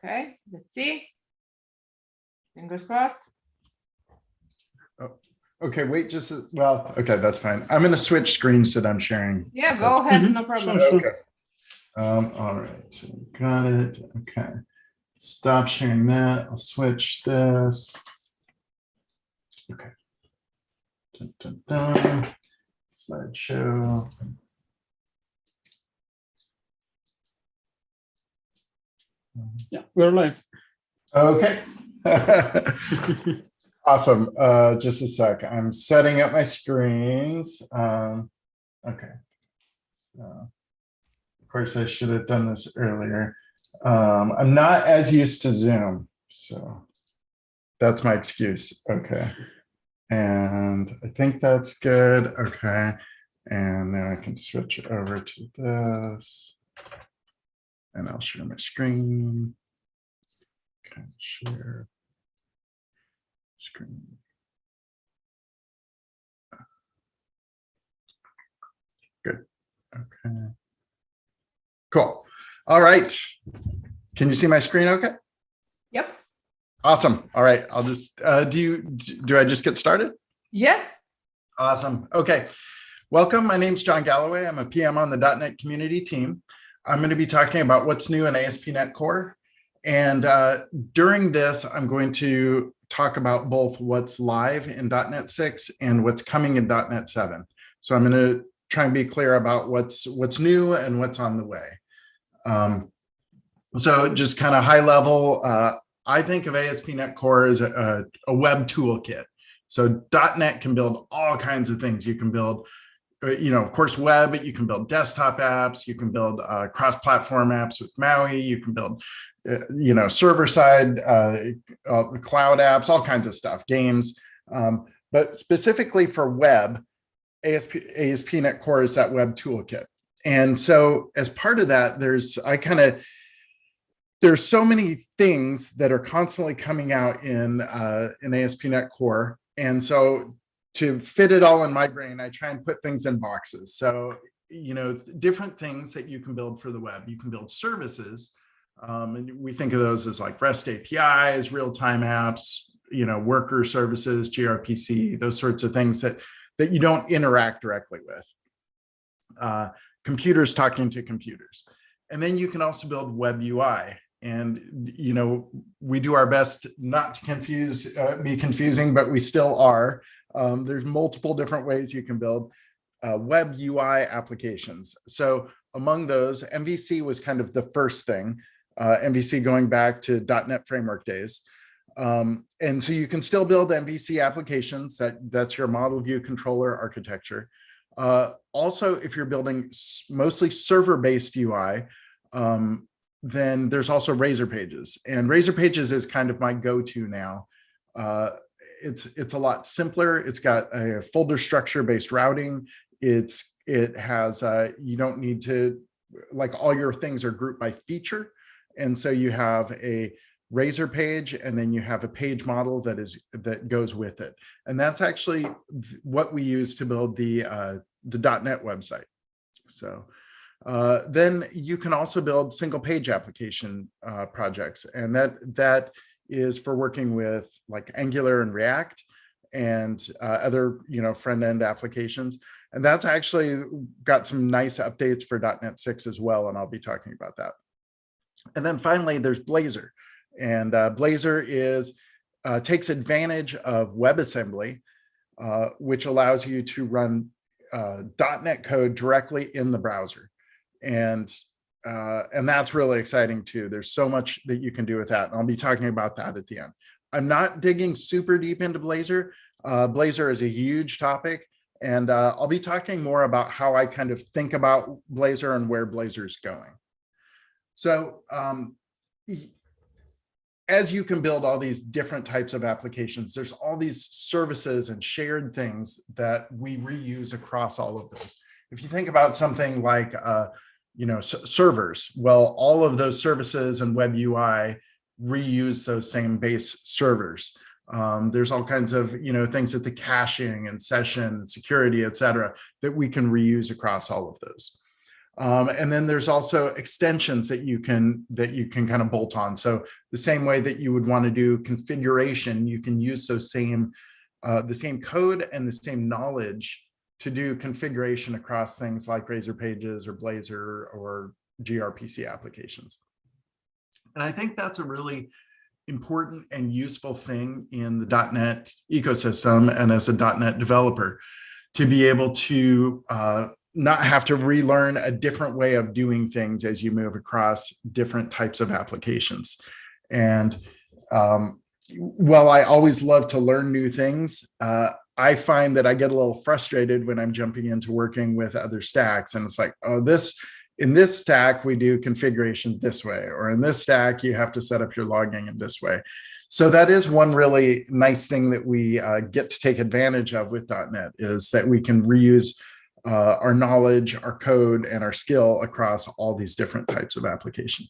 Okay, let's see. Fingers crossed. Oh, okay, wait, well, okay, that's fine. I'm going to switch screens that I'm sharing. Yeah, go ahead, no problem. Sure. Okay. All right, so got it. Okay. Stop sharing that. I'll switch this. Okay. Dun, dun, dun. Slideshow. Yeah, we're live. Okay. Awesome. Just a sec. I'm setting up my screens. Okay. Of course, I should have done this earlier. I'm not as used to Zoom, so that's my excuse. Okay. And I think that's good. Okay. And now I can switch over to this. And I'll share my screen. Okay, share screen. Good. Okay. Cool. All right. Can you see my screen okay? Yep. Awesome. All right. I'll just, do I just get started? Yeah. Awesome. Okay. Welcome. My name's Jon Galloway. I'm a PM on the .NET community team. I'm going to be talking about what's new in ASP.NET Core. And during this, I'm going to talk about both what's live in .NET 6 and what's coming in .NET 7. So I'm going to try and be clear about what's new and what's on the way. So just kind of high level, I think of ASP.NET Core as a web toolkit. So .NET can build all kinds of things. You can build, of course, web, you can build desktop apps, you can build cross-platform apps with MAUI, you can build, server-side cloud apps, all kinds of stuff, games. But specifically for web, ASP.NET Core is that web toolkit. And so as part of that, there's so many things that are constantly coming out in ASP.NET Core. And so to fit it all in my brain, I try and put things in boxes. So, different things that you can build for the web. You can build services. And we think of those as like REST APIs, real-time apps, worker services, gRPC, those sorts of things that you don't interact directly with. Computers talking to computers. And then you can also build web UI. And, we do our best not to be confusing, but we still are. There's multiple different ways you can build web UI applications. So among those, MVC was kind of the first thing, MVC going back to .NET Framework days. And so you can still build MVC applications. That's your model view controller architecture. Also, if you're building mostly server-based UI, then there's also Razor Pages. And Razor Pages is kind of my go-to now. It's a lot simpler. It's got a folder structure-based routing. It has, you don't need to, like all your things are grouped by feature. And so you have a Razor page, and then you have a page model that goes with it. And that's actually what we use to build the .NET website. So then you can also build single page application projects. And that is for working with like Angular and React and other, front-end applications. And that's actually got some nice updates for .NET 6 as well. And I'll be talking about that. And then finally, there's Blazor. And Blazor takes advantage of WebAssembly, which allows you to run .NET code directly in the browser. And that's really exciting too. There's so much that you can do with that. And I'll be talking about that at the end. I'm not digging super deep into Blazor. Blazor is a huge topic. And I'll be talking more about how I kind of think about Blazor and where Blazor is going. So as you can build all these different types of applications, there's all these services and shared things that we reuse across all of those. If you think about something like, servers, well, all of those services and web UI reuse those same base servers. There's all kinds of, things at the caching and session, security, et cetera, that we can reuse across all of those. And then there's also extensions that you can kind of bolt on. So the same way that you would want to do configuration, you can use those same the same code and the same knowledge to do configuration across things like Razor Pages or Blazor or gRPC applications. And I think that's a really important and useful thing in the .NET ecosystem and as a .NET developer, to be able to not have to relearn a different way of doing things as you move across different types of applications. And while I always love to learn new things, I find that I get a little frustrated when I'm jumping into working with other stacks. And it's like, oh, in this stack, we do configuration this way, or in this stack, you have to set up your logging in this way. So that is one really nice thing that we get to take advantage of with .NET, is that we can reuse our knowledge, our code, and our skill across all these different types of application.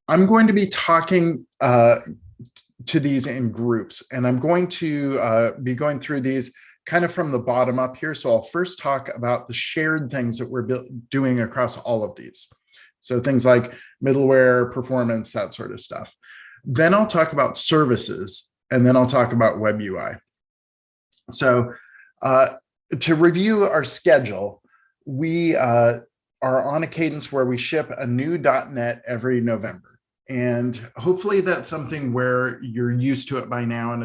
I'm going to be talking to these in groups, and I'm going to be going through these kind of from the bottom up here. So I'll first talk about the shared things that we're doing across all of these. So things like middleware, performance, that sort of stuff. Then I'll talk about services, and then I'll talk about web UI. So to review our schedule, we are on a cadence where we ship a new .NET every November. And hopefully that's something where you're used to it by now and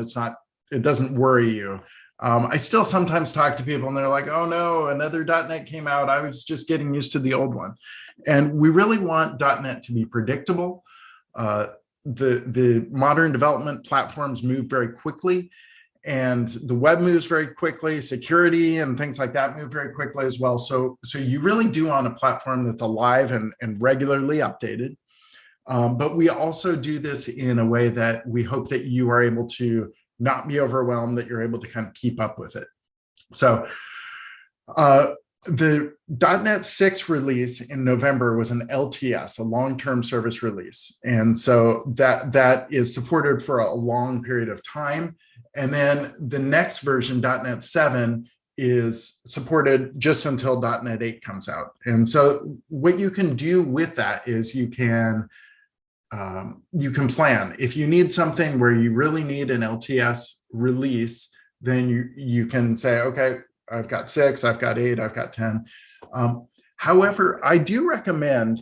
it doesn't worry you. I still sometimes talk to people and they're like, oh no, another .NET came out. I was just getting used to the old one. And we really want .NET to be predictable. The modern development platforms move very quickly, and the web moves very quickly. Security and things like that move very quickly as well. So you really do want a platform that's alive and regularly updated. But we also do this in a way that we hope that you are able to not be overwhelmed, that you're able to kind of keep up with it. So the .NET 6 release in November was an LTS, a long-term service release. And so that is supported for a long period of time. And then the next version, .NET 7, is supported just until .NET 8 comes out. And so what you can do with that is you can plan. If you need something where you really need an LTS release, then you can say, okay, I've got 6, I've got 8, I've got 10. However, I do recommend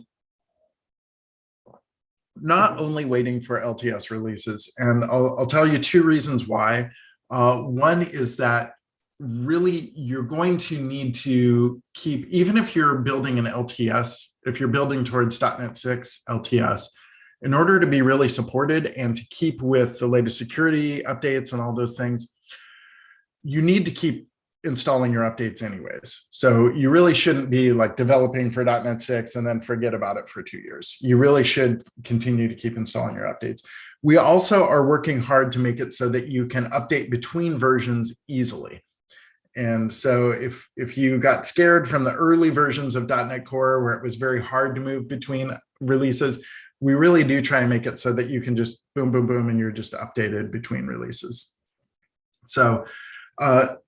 not only waiting for LTS releases, and I'll tell you 2 reasons why. One is that really you're going to need to keep, even if you're building an LTS, if you're building towards .NET 6 LTS, in order to be really supported and to keep with the latest security updates and all those things, you need to keep installing your updates anyways. So you really shouldn't be like developing for .NET 6 and then forget about it for 2 years. You really should continue to keep installing your updates. We also are working hard to make it so that you can update between versions easily. And so if you got scared from the early versions of .NET Core where it was very hard to move between releases, we really do try and make it so that you can just boom, boom, boom, and you're just updated between releases. So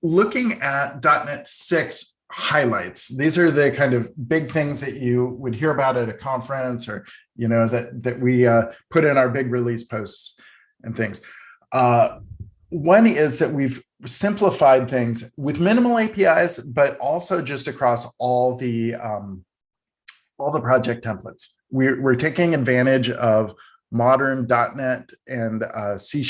looking at .NET 6 highlights, these are the kind of big things that you would hear about at a conference, or that we put in our big release posts and things. One is that we've simplified things with minimal APIs, but also just across all the project templates. We're taking advantage of modern .NET and C#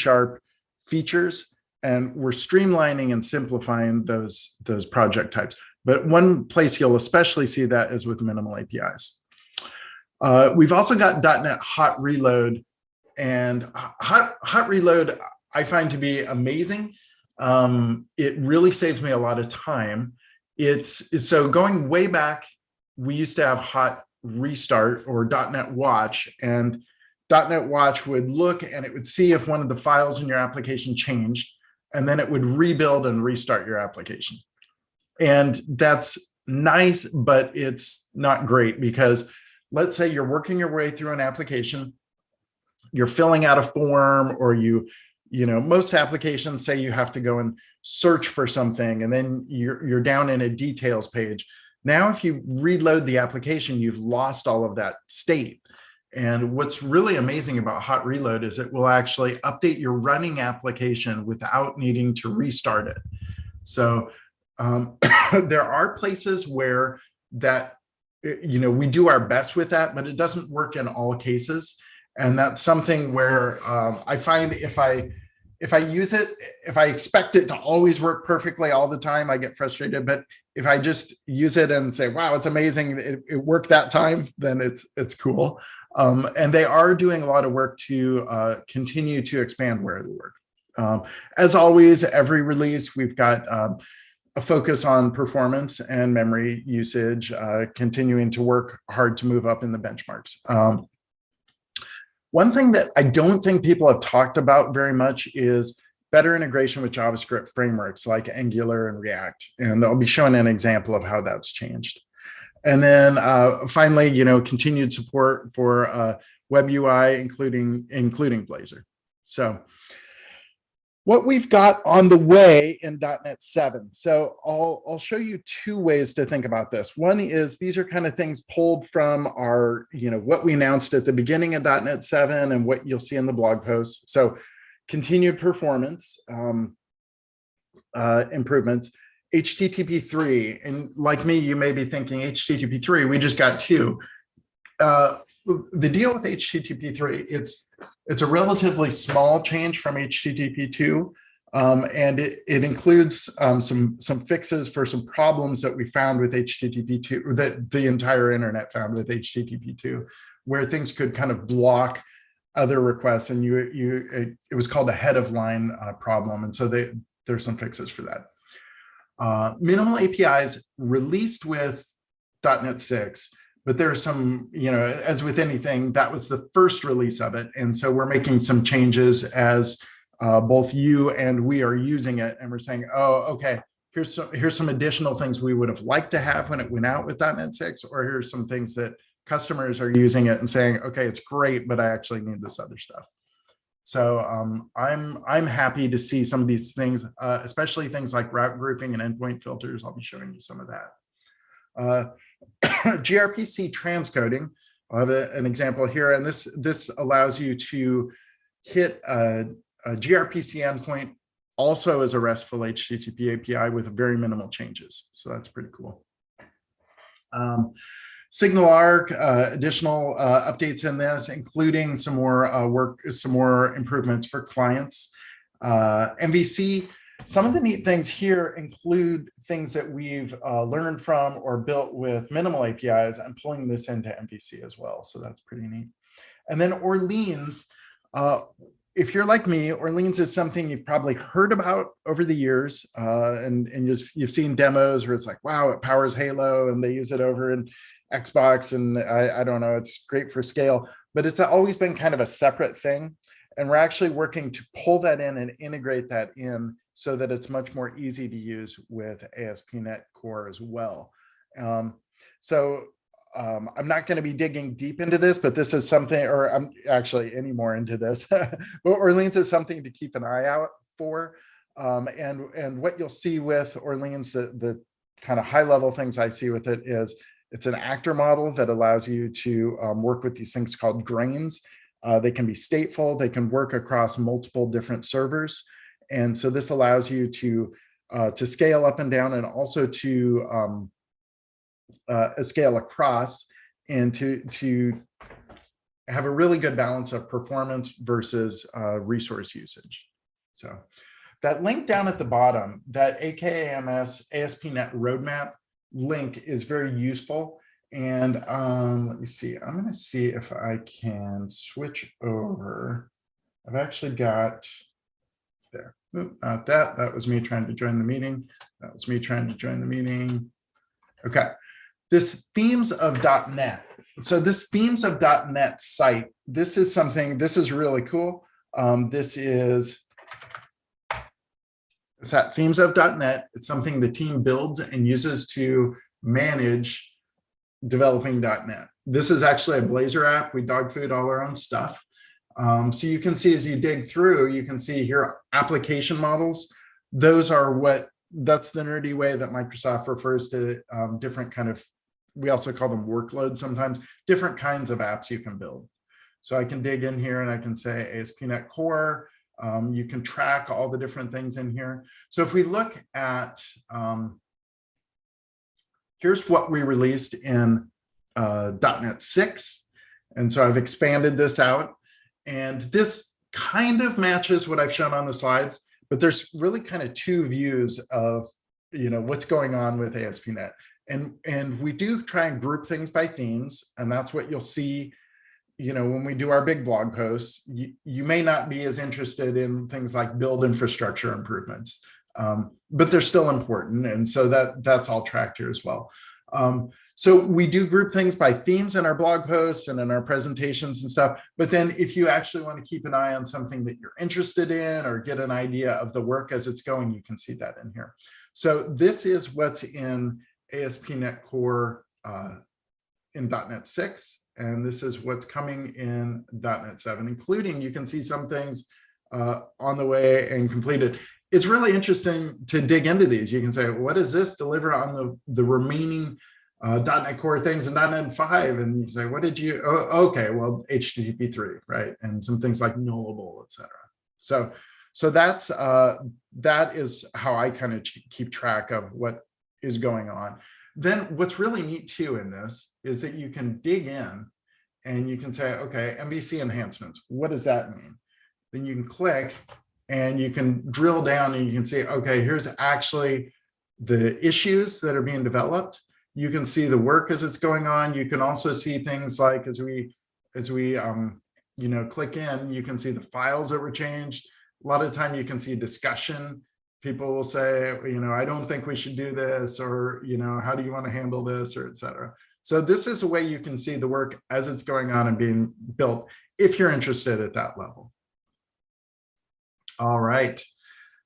features, and we're streamlining and simplifying those project types. But one place you'll especially see that is with minimal APIs. We've also got .NET Hot Reload, and Hot Reload I find to be amazing. It really saves me a lot of time. So going way back, we used to have Hot Restart or .NET Watch, and .NET Watch would look and it would see if one of the files in your application changed, and then it would rebuild and restart your application. And that's nice, but it's not great, because let's say you're working your way through an application, you're filling out a form, or most applications say you have to go and search for something, and then you're down in a details page. Now, if you reload the application, you've lost all of that state. And what's really amazing about hot reload is it will actually update your running application without needing to restart it. So there are places where that, we do our best with that, but it doesn't work in all cases. And that's something where I find if I use it, if I expect it to always work perfectly all the time, I get frustrated. But if I just use it and say, wow, it's amazing, it worked that time, then it's cool. And they are doing a lot of work to continue to expand where they work. As always, every release, we've got a focus on performance and memory usage, continuing to work hard to move up in the benchmarks. One thing that I don't think people have talked about very much is better integration with JavaScript frameworks like Angular and React. And I'll be showing an example of how that's changed. And then finally, continued support for Web UI, including Blazor. So what we've got on the way in .NET 7. So I'll show you two ways to think about this. One is these are kind of things pulled from our, what we announced at the beginning of .NET 7 and what you'll see in the blog post. So continued performance improvements, HTTP 3. And like me, you may be thinking HTTP 3, we just got 2. The deal with HTTP 3, it's a relatively small change from HTTP 2, and it includes some fixes for some problems that we found with HTTP 2, that the entire internet found with HTTP 2, where things could kind of block other requests, and it was called a head of line problem, and so there's some fixes for that. Minimal APIs released with .NET 6. But there's some, as with anything, that was the first release of it. And so we're making some changes as both you and we are using it. And we're saying, oh, okay, here's some additional things we would have liked to have when it went out with .NET 6, or here's some things that customers are using it and saying, okay, it's great, but I actually need this other stuff. So I'm happy to see some of these things, especially things like route grouping and endpoint filters. I'll be showing you some of that. gRPC transcoding. I have an example here, and this allows you to hit a gRPC endpoint also as a RESTful HTTP API with very minimal changes. So that's pretty cool. SignalArc, additional updates in this, including some more improvements for clients. MVC. Some of the neat things here include things that we've learned from or built with minimal APIs and pulling this into MVC as well. So that's pretty neat. And then Orleans, if you're like me, Orleans is something you've probably heard about over the years, and you've seen demos where it's like, wow, it powers Halo, and they use it over in Xbox, and I don't know, it's great for scale, but it's always been kind of a separate thing. And we're actually working to pull that in and integrate that in so that it's much more easy to use with ASP.NET Core as well. I'm not going to be digging deep into this, but this is something, or I'm actually any more into this, but Orleans is something to keep an eye out for. And what you'll see with Orleans, the kind of high level things I see with it is it's an actor model that allows you to work with these things called grains. They can be stateful, they can work across multiple different servers. And so this allows you to scale up and down, and also to scale across, and to have a really good balance of performance versus resource usage. So that link down at the bottom, that AKAMS ASP.NET roadmap link is very useful. And let me see, I'm going to see if I can switch over. I've actually got there. Oop, not that. That was me trying to join the meeting. That was me trying to join the meeting. Okay. This themes of .NET. So this themes of .NET site, this is something, this is really cool. This is that themes of .NET. It's something the team builds and uses to manage developing .NET. This is actually a Blazor app. We dog food all our own stuff. So you can see as you dig through, you can see here application models. Those are what that's the nerdy way that Microsoft refers to different kind of, we also call them workloads sometimes, different kinds of apps you can build. So I can dig in here and I can say ASP.NET Core. You can track all the different things in here. So if we look at, here's what we released in .NET 6. And so I've expanded this out. And this kind of matches what I've shown on the slides, but there's really kind of two views of, what's going on with ASP.NET. And we do try and group things by themes, and that's what you'll see, when we do our big blog posts. You may not be as interested in things like build infrastructure improvements, but they're still important. And so that's all tracked here as well. So we do group things by themes in our blog posts and in our presentations and stuff. But then if you actually want to keep an eye on something that you're interested in or get an idea of the work as it's going, you can see that in here. So this is what's in ASP.NET Core in .NET 6. And this is what's coming in .NET 7, including, you can see some things on the way and completed. It's really interesting to dig into these. You can say, what does this deliver on the remaining .NET Core things in .NET 5? And you say, what did you, okay, well, HTTP 3, right? And some things like nullable, et cetera. So that is how I kind of keep track of what is going on. Then what's really neat too in this is that you can dig in and you can say, okay, MVC enhancements, what does that mean? Then you can click and you can drill down and you can see, okay, here's actually the issues that are being developed. You can see the work as it's going on. You can also see things like as we click in, you can see the files that were changed. A lot of the time you can see discussion. People will say, I don't think we should do this, or, how do you want to handle this, or et cetera. So this is a way you can see the work as it's going on and being built if you're interested at that level. All right.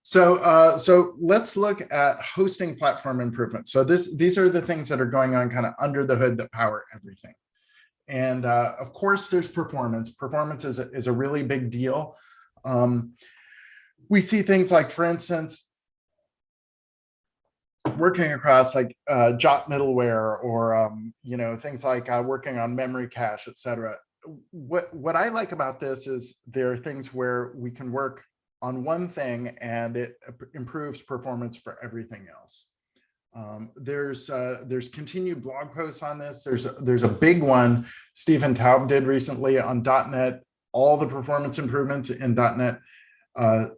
So let's look at hosting platform improvements. So these are the things that are going on kind of under the hood that power everything. And of course, there's performance. Performance is a really big deal. We see things like, for instance, working across like JOT middleware, or things like working on memory cache, et cetera. What I like about this is there are things where we can work on one thing and it improves performance for everything else. There's continued blog posts on this. There's a big one Stephen Taub did recently on .NET, all the performance improvements in .NET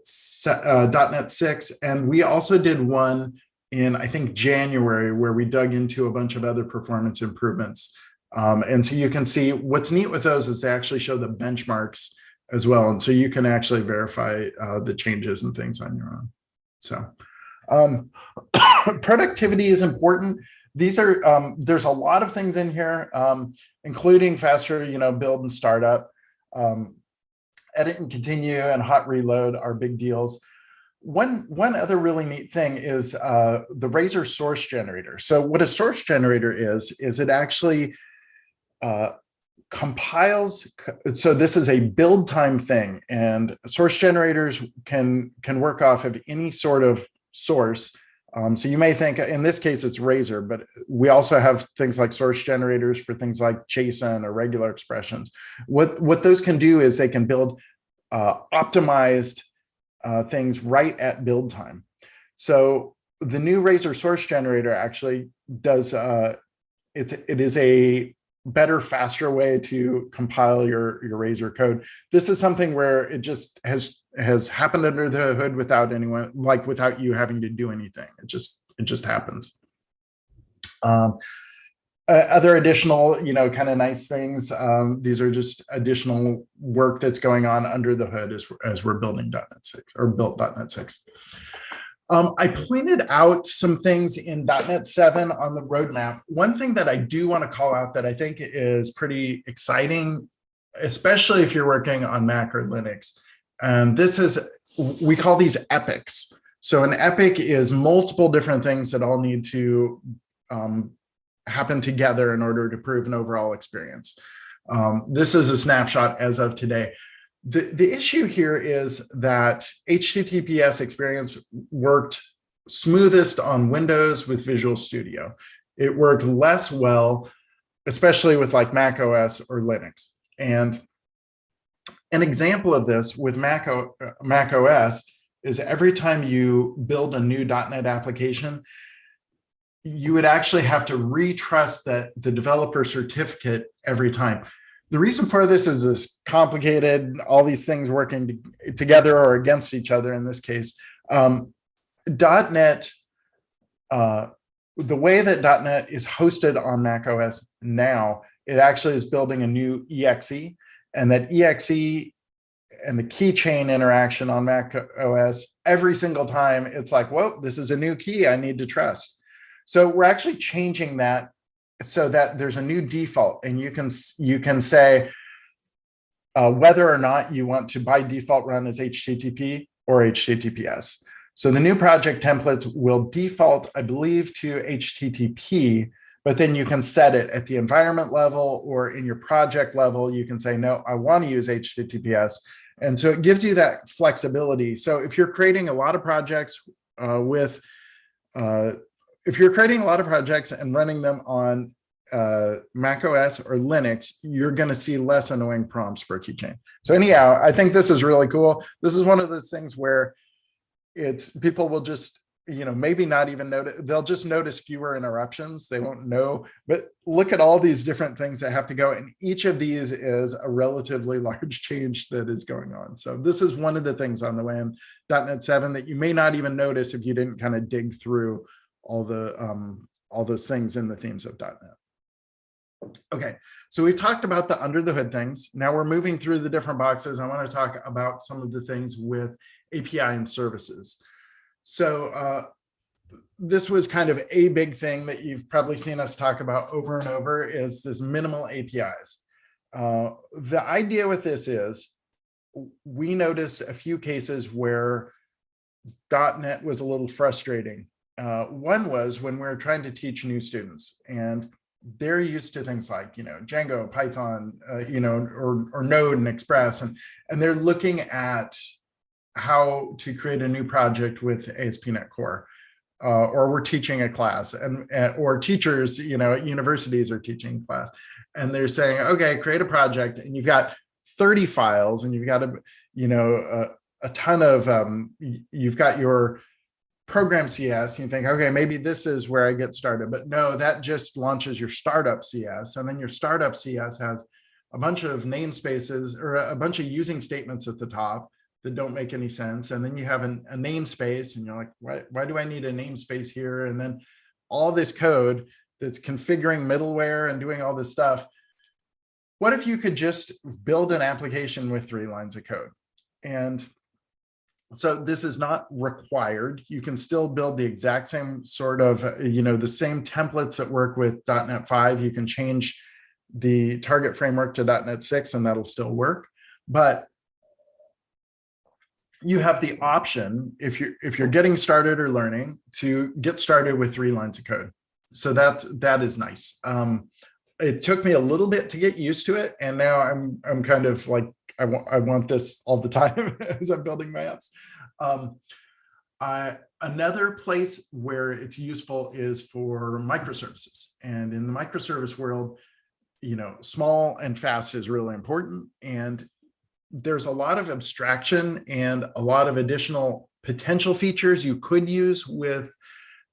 6, and we also did one in, I think, January, where we dug into a bunch of other performance improvements. And so you can see what's neat with those is they actually show the benchmarks as well, and so you can actually verify the changes and things on your own. So productivity is important. These are there's a lot of things in here, including faster build and startup. Edit and continue and hot reload are big deals. One other really neat thing is the Razor source generator. So what a source generator is it actually compiles. So this is a build time thing, and source generators can work off of any sort of source. So you may think in this case it's Razor, but we also have things like source generators for things like JSON or regular expressions. What those can do is they can build optimized things right at build time. So the new Razor source generator actually does, it is a better, faster way to compile your Razor code. This is something where it just has happened under the hood without anyone, like without you having to do anything. It just happens. Other additional, kind of nice things. These are just additional work that's going on under the hood as we're building .NET 6 or built .NET 6. I pointed out some things in .NET 7 on the roadmap. One thing that I do want to call out that I think is pretty exciting, especially if you're working on Mac or Linux, and this is, we call these epics. So an epic is multiple different things that all need to happen together in order to prove an overall experience. This is a snapshot as of today. The issue here is that HTTPS experience worked smoothest on Windows with Visual Studio. It worked less well, especially with like Mac OS or Linux. And an example of this with Mac OS is every time you build a new .NET application, you would actually have to retrust that the developer certificate every time. The reason for this is this complicated, all these things working together or against each other in this case. .NET, the way that .NET is hosted on Mac OS now, it actually is building a new EXE, and that EXE and the keychain interaction on Mac OS, every single time it's like, well, this is a new key I need to trust. So we're actually changing that so that there's a new default, and you can say whether or not you want to by default run as HTTP or HTTPS. So the new project templates will default, I believe, to HTTP, but then you can set it at the environment level or in your project level. You can say, no, I want to use HTTPS. And so it gives you that flexibility. So if you're creating a lot of projects if you're creating a lot of projects and running them on Mac OS or Linux, you're going to see less annoying prompts for a keychain. So anyhow, I think this is really cool. This is one of those things where people will just, maybe not even notice, they'll just notice fewer interruptions. They won't know, but look at all these different things that have to go. And each of these is a relatively large change that is going on. So this is one of the things on the way in .NET 7 that you may not even notice if you didn't kind of dig through all those things in the themes of .NET. Okay, so we've talked about the under the hood things. Now we're moving through the different boxes. I want to talk about some of the things with API and services. So this was kind of a big thing that you've probably seen us talk about over and over, is this minimal APIs. The idea with this is we noticed a few cases where .NET was a little frustrating. One was when we were trying to teach new students, and they're used to things like, Django, Python, or Node and Express, and they're looking at how to create a new project with ASP.NET Core, or we're teaching a class, or teachers, at universities are teaching class, and they're saying, okay, create a project, and you've got 30 files, and you've got a ton of, you've got your program CS, you think, okay, maybe this is where I get started, but no, that just launches your startup CS, and then your startup CS has a bunch of namespaces or a bunch of using statements at the top that don't make any sense, and then you have a namespace, and you're like, why do I need a namespace here? And then all this code that's configuring middleware and doing all this stuff. What if you could just build an application with 3 lines of code? And so this is not required. You can still build the exact same sort of, the same templates that work with .NET 5. You can change the target framework to .NET 6 and that'll still work. But you have the option, if you're getting started or learning, to get started with 3 lines of code. So that is nice. It took me a little bit to get used to it, and now I'm kind of like, I want this all the time as I'm building my apps. Another place where it's useful is for microservices. And in the microservice world, small and fast is really important. And there's a lot of abstraction and a lot of additional potential features you could use with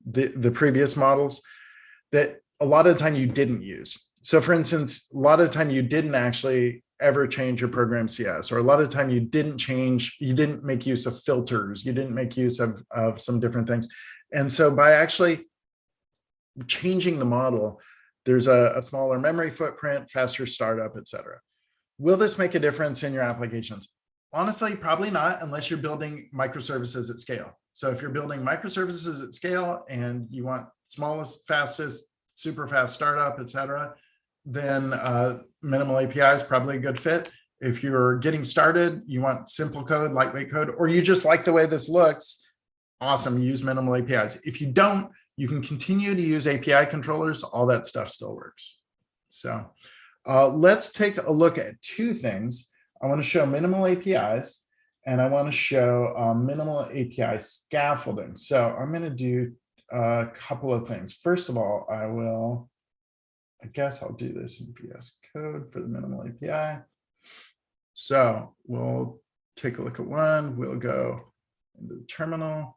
the previous models that a lot of the time you didn't use. So for instance, a lot of the time you didn't actually ever change your program CS, or a lot of the time you didn't make use of filters, you didn't make use of some different things. And so by actually changing the model, there's a smaller memory footprint, faster startup, etc. Will this make a difference in your applications? Honestly, probably not, unless you're building microservices at scale. So if you're building microservices at scale and you want smallest, fastest, super fast startup, etc., then minimal API is probably a good fit. If you're getting started, you want simple code, lightweight code, or you just like the way this looks, awesome, use minimal APIs. If you don't, you can continue to use API controllers. All that stuff still works. So let's take a look at 2 things. I want to show minimal APIs, and I want to show minimal API scaffolding. So I'm going to do a couple of things. First of all, I guess I'll do this in VS Code for the minimal API. So we'll take a look at one. We'll go into the terminal.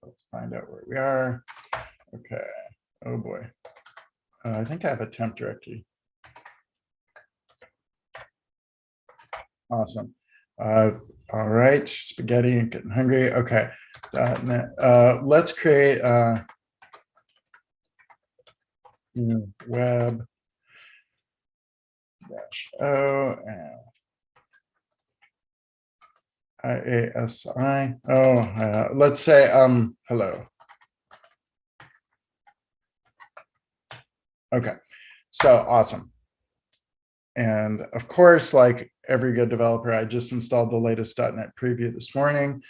Let's find out where we are. Okay. Oh boy. I think I have a temp directory. Awesome. All right. Spaghetti, getting hungry. Okay. .NET. Let's create web -o and IASI. Oh, let's say hello. Okay, so awesome. And of course, like every good developer, I just installed the latest .NET preview this morning.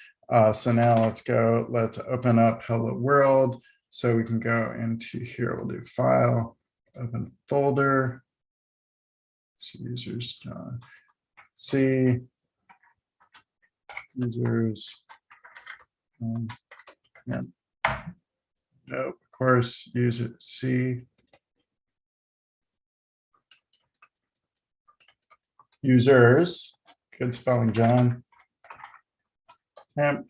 So now let's open up Hello World. So we can go into here, we'll do file, open folder, so users, C, users, yeah. Nope, of course, user C. Users, good spelling, John. Temp.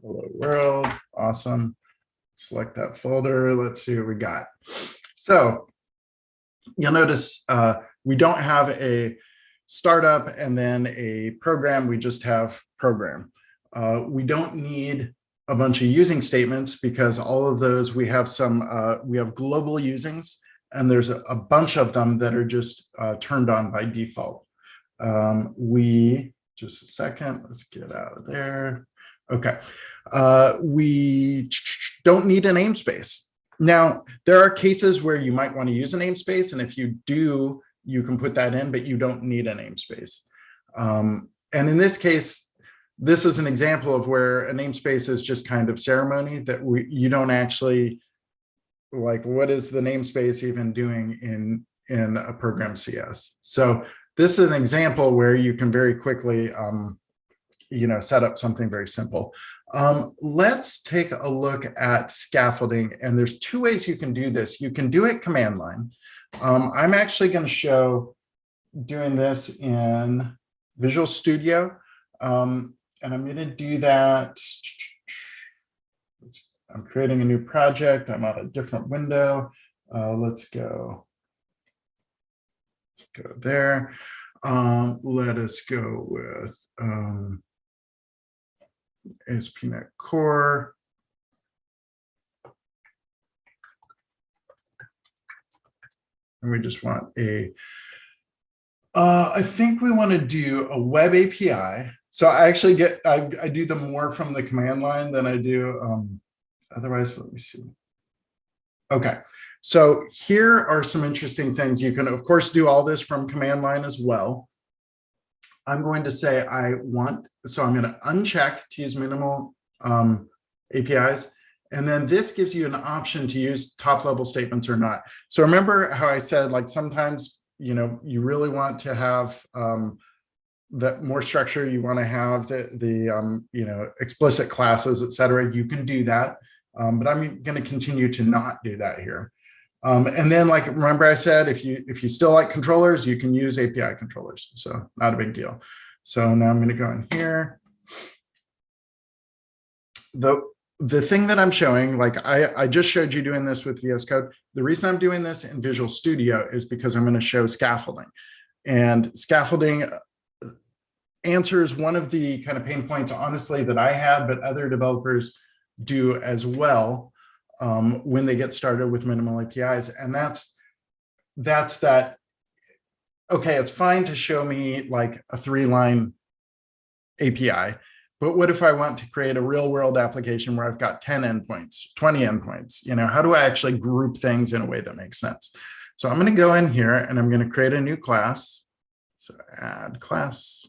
Hello world, awesome. Select that folder. Let's see what we got. So you'll notice we don't have a startup and then a program. We just have program. We don't need a bunch of using statements because all of those we have we have global usings. And there's a bunch of them that are just turned on by default. Just a second, let's get out of there. Okay, we don't need a namespace. Now, there are cases where you might want to use a namespace, and if you do, you can put that in, but you don't need a namespace. And in this case, this is an example of where a namespace is just kind of ceremony that you don't actually, like, what is the namespace even doing in a program CS? So this is an example where you can very quickly, set up something very simple. Let's take a look at scaffolding, and there's two ways you can do this. You can do it command line. I'm actually going to show doing this in Visual Studio, and I'm going to do that. I'm creating a new project. I'm on a different window. Let's go there. Let us go with ASP.NET Core. And we just want I think we want to do a web API. So I actually I do them more from the command line than I do. Otherwise, let me see. Okay, so here are some interesting things. You can, of course, do all this from command line as well. I'm going to say so I'm going to uncheck to use minimal APIs. And then this gives you an option to use top level statements or not. So remember how I said, like, sometimes, you really want to have that more structure. You want to have the explicit classes, et cetera. You can do that. But I'm going to continue to not do that here. And then, like, remember I said, if you still like controllers, you can use API controllers. So not a big deal. So now I'm going to go in here. The thing that I'm showing, like I just showed you doing this with VS Code. The reason I'm doing this in Visual Studio is because I'm going to show scaffolding. And scaffolding answers one of the kind of pain points, honestly, that I had, but other developers do as well when they get started with minimal APIs. And that's that, okay, it's fine to show me like a 3-line API, but what if I want to create a real world application where I've got 10 endpoints, 20 endpoints? How do I actually group things in a way that makes sense? So I'm going to go in here and I'm going to create a new class. So add class.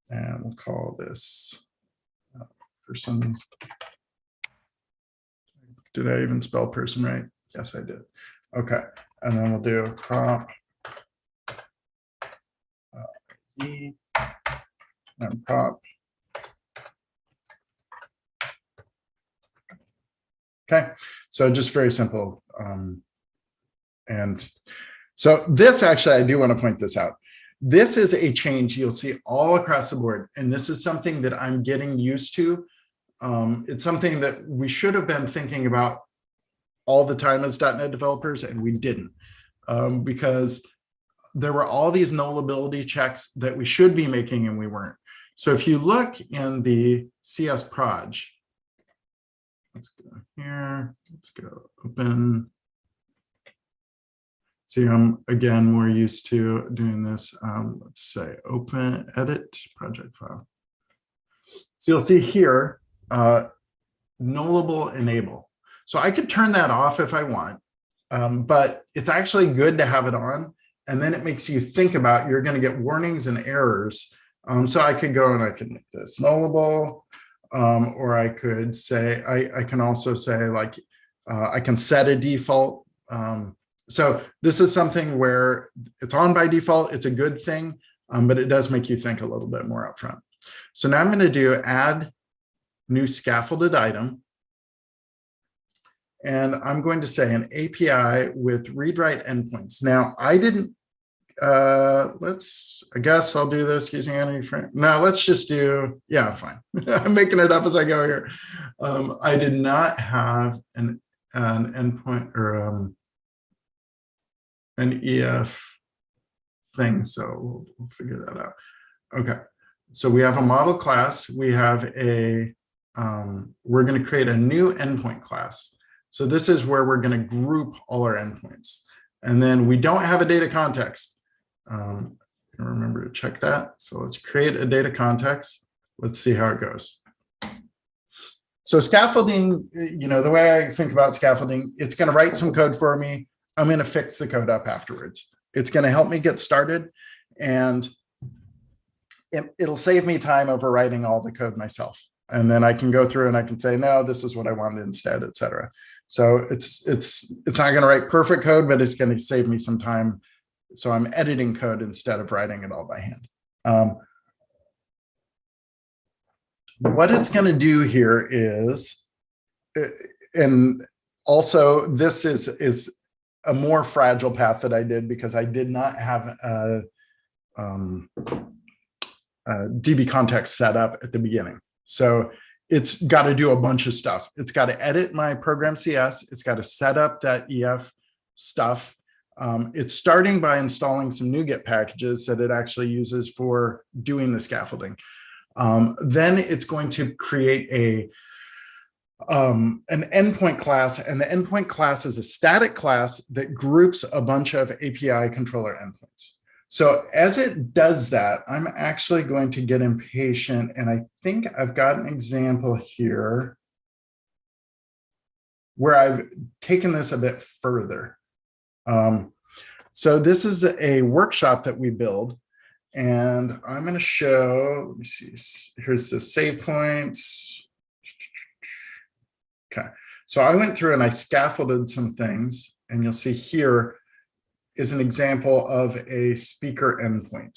And we'll call this person. Did I even spell person right? Yes, I did. Okay. And then we'll do prop E and prop. Okay, so just very simple. And so this actually, I do want to point this out. This is a change you'll see all across the board. And this is something that I'm getting used to. It's something that we should have been thinking about all the time as .NET developers, and we didn't. Because there were all these nullability checks that we should be making and we weren't. So if you look in the CS proj, let's go here, let's go open. See, I'm again more used to doing this. Let's say open, edit, project file. So you'll see here, nullable enable. So I could turn that off if I want, but it's actually good to have it on. And then it makes you think about, you're going to get warnings and errors. So I could go and I can make this nullable, or I could say, I can also say like, I can set a default. So this is something where it's on by default. It's a good thing, but it does make you think a little bit more upfront. So now I'm going to do add new scaffolded item. And I'm going to say an API with read-write endpoints. Now, I didn't, I guess I'll do this using any frame. No, let's just do, yeah, fine. I'm making it up as I go here. I did not have an endpoint or an EF thing, so we'll figure that out. Okay, so we have a model class. We have a, we're going to create a new endpoint class. So this is where we're going to group all our endpoints. And then we don't have a data context. Remember to check that. So let's create a data context. Let's see how it goes. So scaffolding, you know, the way I think about scaffolding, it's going to write some code for me. I'm going to fix the code up afterwards. It's going to help me get started, and it'll save me time overwriting all the code myself. And then I can go through and I can say, no, this is what I wanted instead, et cetera. So it's not going to write perfect code, but it's going to save me some time. So I'm editing code instead of writing it all by hand. What it's going to do here is, and also this is a more fragile path that I did because I did not have a DB context set up at the beginning. So it's got to do a bunch of stuff. It's got to edit my program CS. It's got to set up that EF stuff. It's starting by installing some NuGet packages that it actually uses for doing the scaffolding. Then it's going to create an endpoint class, and the endpoint class is a static class that groups a bunch of API controller endpoints. So as it does that, I'm actually going to get impatient, and I think I've got an example here where I've taken this a bit further. So this is a workshop that we build, and I'm going to show, let me see, here's the save points. Okay, so I went through and I scaffolded some things, and you'll see here is an example of a speaker endpoint.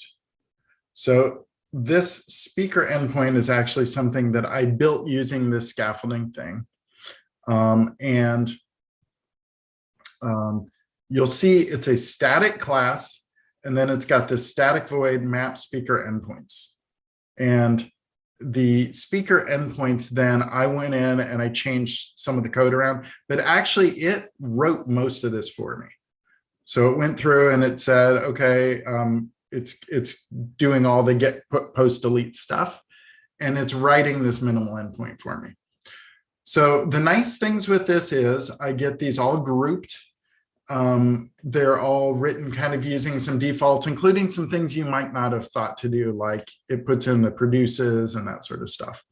So this speaker endpoint is actually something that I built using this scaffolding thing. You'll see it's a static class, and then it's got this static void map speaker endpoints. And the speaker endpoints, then I went in and I changed some of the code around, but actually it wrote most of this for me. So it went through and it said, okay, it's doing all the get, put, post, delete stuff, and it's writing this minimal endpoint for me. So the nice things with this is I get these all grouped. They're all written kind of using some defaults, including some things you might not have thought to do, like it puts in the produces and that sort of stuff.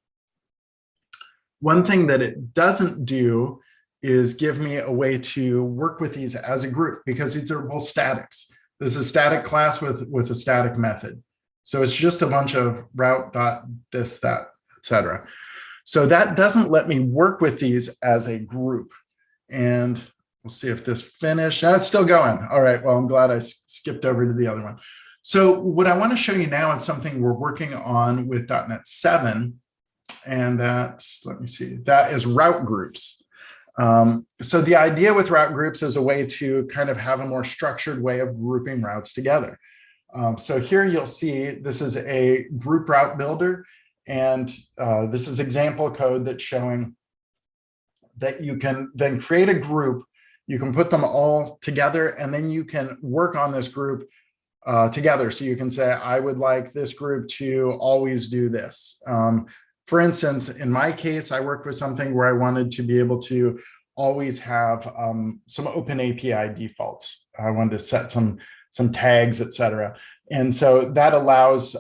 One thing that it doesn't do is give me a way to work with these as a group, because these are both statics. This is a static class with a static method. So it's just a bunch of route dot this, that, etc. So that doesn't let me work with these as a group. And We'll see if this finished. That's still going. All right. Well, I'm glad I skipped over to the other one. So what I want to show you now is something we're working on with .NET 7. And that's, let me see, that is route groups. So the idea with route groups is a way to kind of have a more structured way of grouping routes together. So here you'll see this is a group route builder. And this is example code that's showing that you can then create a group. You can put them all together, and then you can work on this group together. So you can say, I would like this group to always do this. For instance, in my case, I worked with something where I wanted to be able to always have some open API defaults. I wanted to set some tags, etc. And so that allows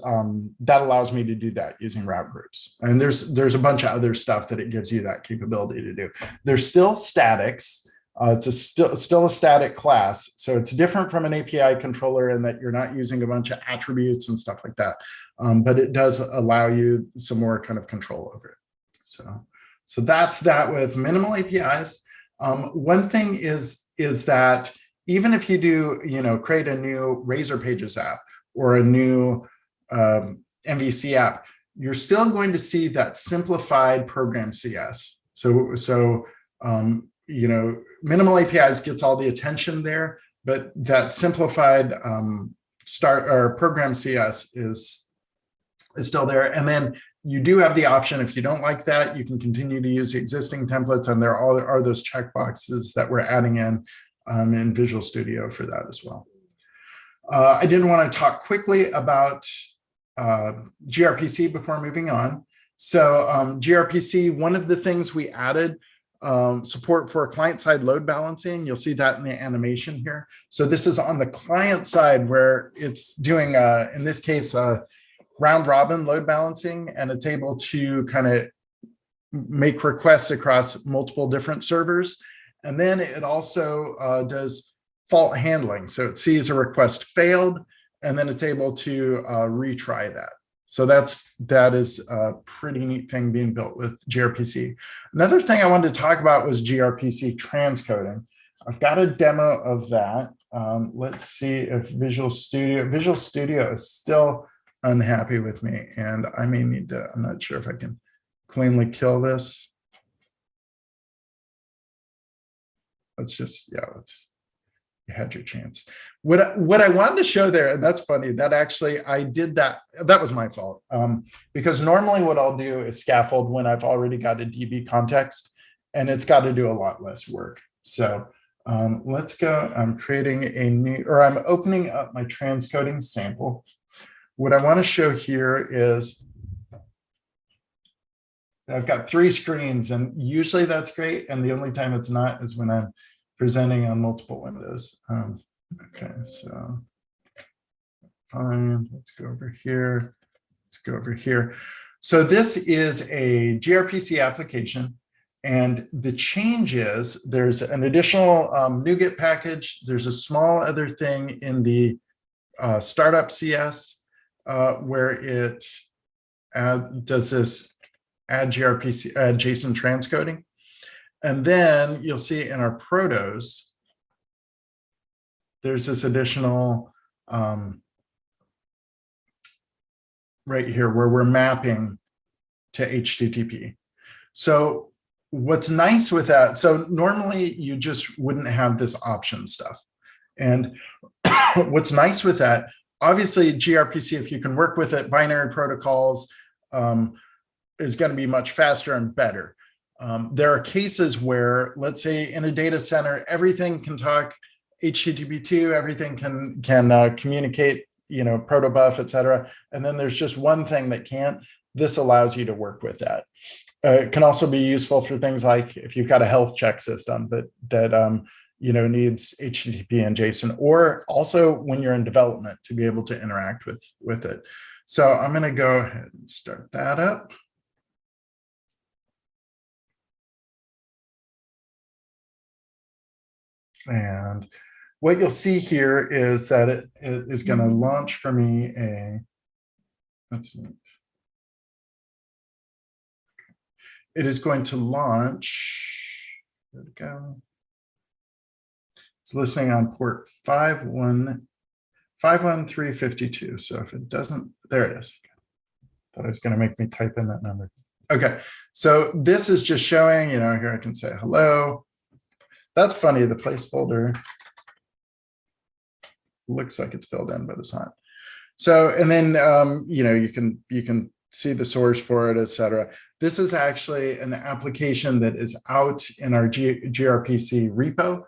me to do that using route groups. And there's a bunch of other stuff that it gives you that capability to do. There's still statics. It's still a static class. So it's different from an API controller in that you're not using a bunch of attributes and stuff like that. But it does allow you some more kind of control over it. So that's that with minimal APIs. One thing is that even if you do, create a new Razor Pages app or a new MVC app, you're still going to see that simplified program CS. Minimal APIs gets all the attention there, but that simplified program CS is still there. And then you do have the option, if you don't like that, you can continue to use the existing templates, and there are those checkboxes that we're adding in Visual Studio for that as well. I didn't want to talk quickly about gRPC before moving on. So gRPC, one of the things we added, support for client-side load balancing. You'll see that in the animation here. So this is on the client side where it's doing, in this case, round-robin load balancing, and it's able to kind of make requests across multiple different servers. And then it also does fault handling. So it sees a request failed, and then it's able to retry that. So that is a pretty neat thing being built with gRPC. Another thing I wanted to talk about was gRPC transcoding. I've got a demo of that. Let's see if Visual Studio is still unhappy with me, and I may need to, I'm not sure if I can cleanly kill this. You had your chance. What I wanted to show there, and that's funny, that actually I did that was my fault. Because normally what I'll do is scaffold when I've already got a DB context, and it's got to do a lot less work. So let's go, I'm opening up my transcoding sample. What I want to show here is I've got 3 screens, and usually that's great. And the only time it's not is when I'm presenting on multiple windows. Okay, so fine, let's go over here. Let's go over here. So this is a gRPC application, and the change is there's an additional NuGet package. There's a small other thing in the startup CS where it does this add gRPC, add JSON transcoding. And then you'll see in our protos, there's this additional right here where we're mapping to HTTP. So what's nice with that, so normally you just wouldn't have this option stuff. And what's nice with that, obviously gRPC, if you can work with it, binary protocols is going to be much faster and better. There are cases where, let's say in a data center, everything can talk HTTP2, everything can communicate, protobuf, et cetera. And then there's just one thing that can't. This allows you to work with that. It can also be useful for things like if you've got a health check system that needs HTTP and JSON, or also when you're in development to be able to interact with it. So I'm going to go ahead and start that up. And what you'll see here is that it is going to launch for me that's neat. It is going to launch, there we go. It's listening on port 51352. So if it doesn't, there it is. Thought it was going to make me type in that number. Okay, so this is just showing, here I can say hello. That's funny, the placeholder looks like it's filled in, but it's not. So, and then, you can see the source for it, etc. This is actually an application that is out in our gRPC repo.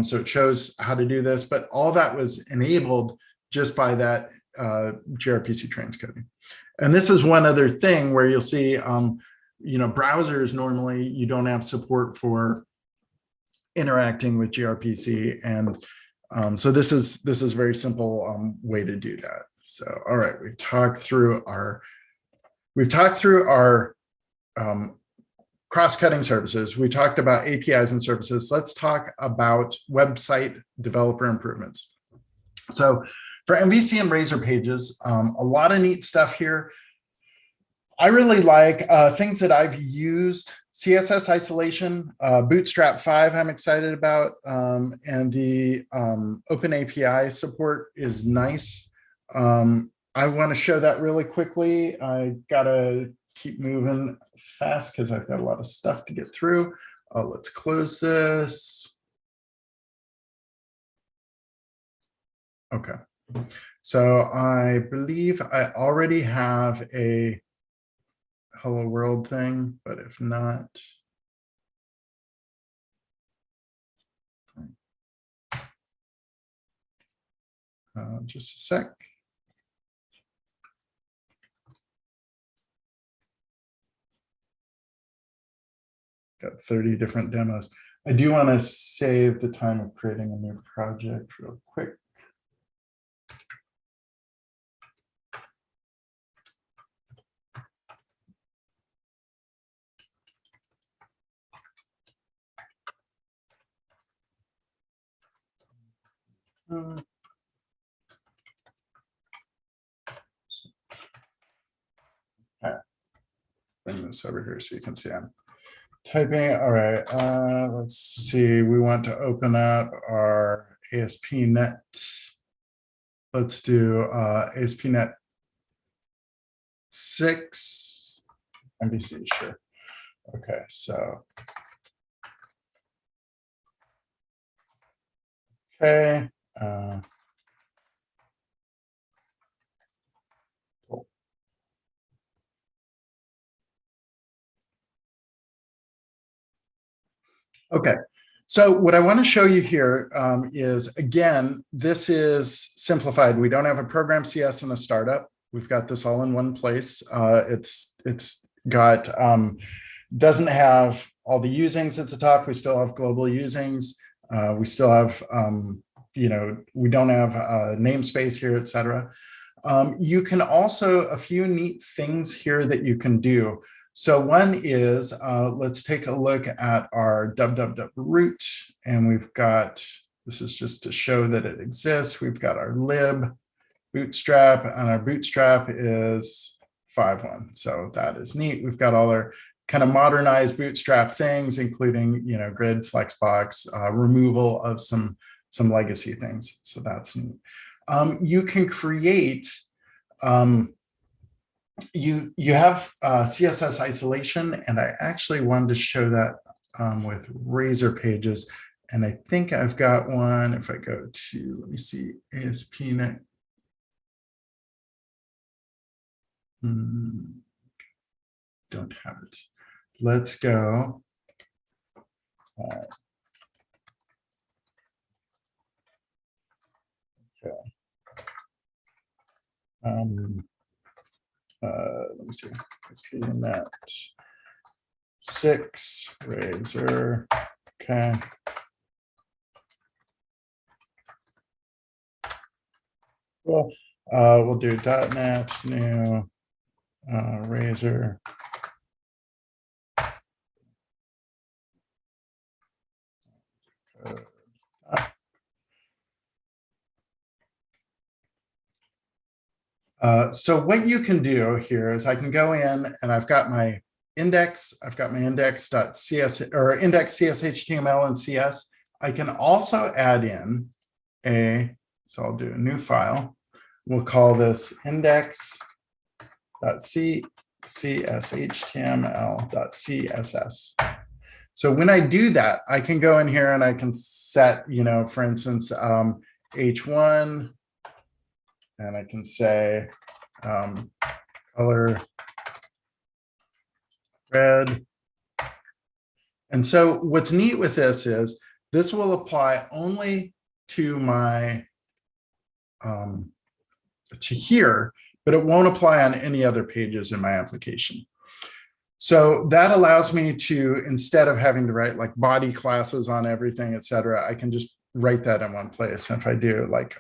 So it shows how to do this, but all that was enabled just by that gRPC transcoding. And this is one other thing where you'll see, browsers normally you don't have support for interacting with gRPC, and so this is a very simple way to do that. So, all right, we've talked through our cross-cutting services. We talked about APIs and services. Let's talk about website developer improvements. So for MVC and Razor Pages, a lot of neat stuff here. I really like things that I've used. CSS isolation, Bootstrap 5 I'm excited about, and the Open API support is nice. I want to show that really quickly. I gotta keep moving fast because I've got a lot of stuff to get through. Let's close this. Okay, so I believe I already have a hello world thing, but if not, just a sec. Got 30 different demos. I do want to save the time of creating a new project real quick. Bring this over here so you can see I'm typing. All right, let's see. We want to open up our ASP.NET. Let's do ASP.NET 6 MVC, sure. Okay, so. Okay. Cool. Okay, so what I want to show you here is, again, this is simplified. We don't have a program CS in a startup. We've got this all in one place. It's got, doesn't have all the usings at the top. We still have global usings. We still have, we don't have namespace here, etc. You can also, a few neat things here that you can do. So one is, let's take a look at our www root, and we've got, this is just to show that it exists. We've got our lib bootstrap, and our bootstrap is 5.1. So that is neat. We've got all our kind of modernized bootstrap things, including, grid, flexbox, removal of some legacy things. So that's neat. You can create, you have CSS isolation, and I actually wanted to show that with Razor Pages, and I think I've got one. If I go to, let me see, ASP.NET. Don't have it. Let's go. Okay. Let me see. ASP.NET 6 Razor. Okay. Well, we'll do .NET new Razor. So what you can do here is I can go in and I've got my index, I've got my index.cs or index.cs.html and CS. I can also add in so I'll do a new file. We'll call this index.cshtml.css. So when I do that, I can go in here and I can set, for instance, H1, and I can say color red. And so what's neat with this is this will apply only to my to here, but it won't apply on any other pages in my application. So that allows me to, instead of having to write like body classes on everything, et cetera, I can just write that in one place. And if I do like,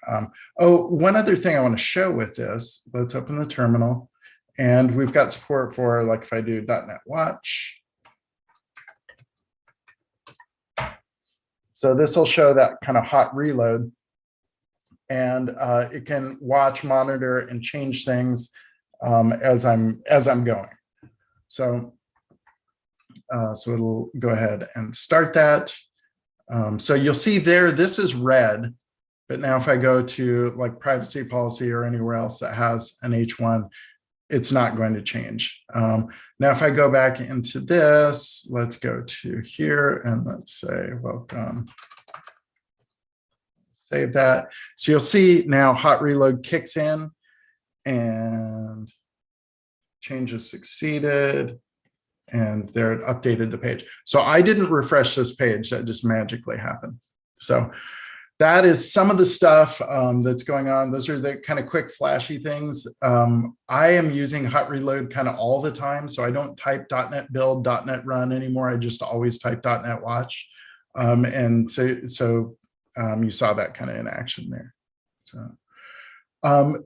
oh, one other thing I want to show with this, let's open the terminal. And we've got support for, like, if I do .NET Watch. So this will show that kind of hot reload. And it can watch, monitor, and change things as I'm going. So it'll go ahead and start that. So you'll see there, this is red. But now if I go to like privacy policy or anywhere else that has an H1, it's not going to change. Now, if I go back into this, let's go to here and let's say welcome. Save that. So you'll see now hot reload kicks in and changes succeeded. And there it updated the page. So I didn't refresh this page, that just magically happened. So that is some of the stuff that's going on. Those are the kind of quick flashy things. I am using hot reload kind of all the time. So I don't type .NET build, .NET run anymore. I just always type .NET watch. And so you saw that kind of in action there. So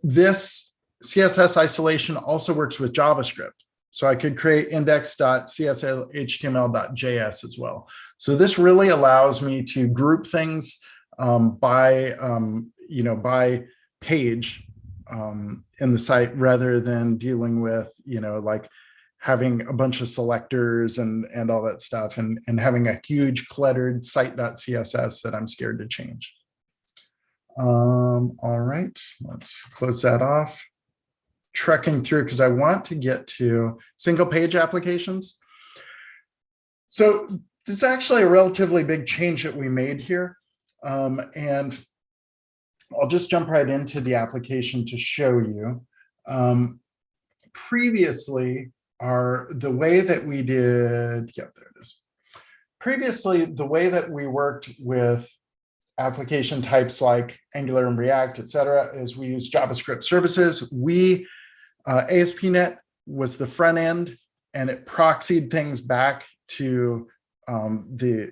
this CSS isolation also works with JavaScript. So I could create index.cshtml.js as well. So this really allows me to group things by page in the site rather than dealing with, like having a bunch of selectors and all that stuff and having a huge cluttered site.css that I'm scared to change. All right, let's close that off. Trekking through because I want to get to single page applications. So this is actually a relatively big change that we made here. And I'll just jump right into the application to show you. Previously, the way that we did, there it is. Previously, the way that we worked with application types like Angular and React, et cetera, is we use JavaScript services. ASP.NET was the front end, and it proxied things back to the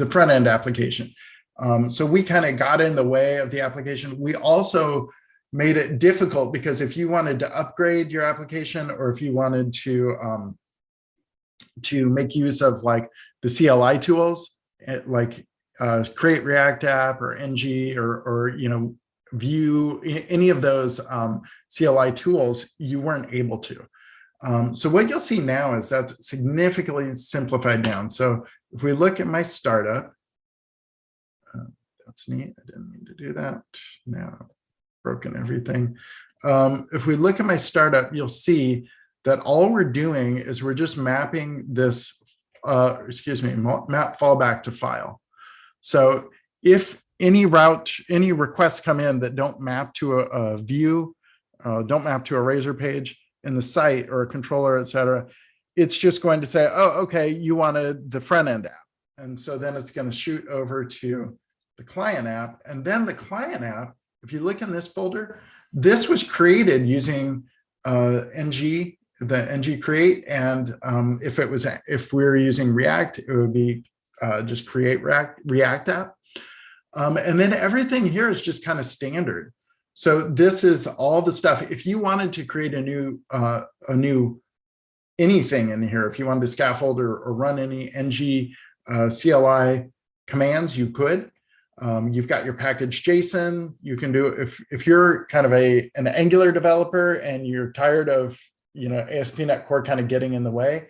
front end application. So we kind of got in the way of the application. We also made it difficult because if you wanted to upgrade your application or if you wanted to make use of like the CLI tools, like create React app or ng or Vue, any of those CLI tools, you weren't able to. So what you'll see now is that's significantly simplified down. So if we look at my startup, that's neat. I didn't mean to do that. Now I've broken everything. If we look at my startup, you'll see that all we're doing is we're just mapping this, map fallback to file. So if any requests come in that don't map to a view, don't map to a Razor page in the site or a controller, et cetera, it's just going to say, oh, okay, you wanted the front end app. And so then it's going to shoot over to the client app. And then the client app, if you look in this folder, this was created using the ng create. And if we were using React, it would be just create React app. And then everything here is just kind of standard. So this is all the stuff. If you wanted to create a new anything in here, if you wanted to scaffold or run any ng CLI commands, you could. You've got your package JSON. You can do, if you're kind of an Angular developer and you're tired of ASP.NET Core kind of getting in the way,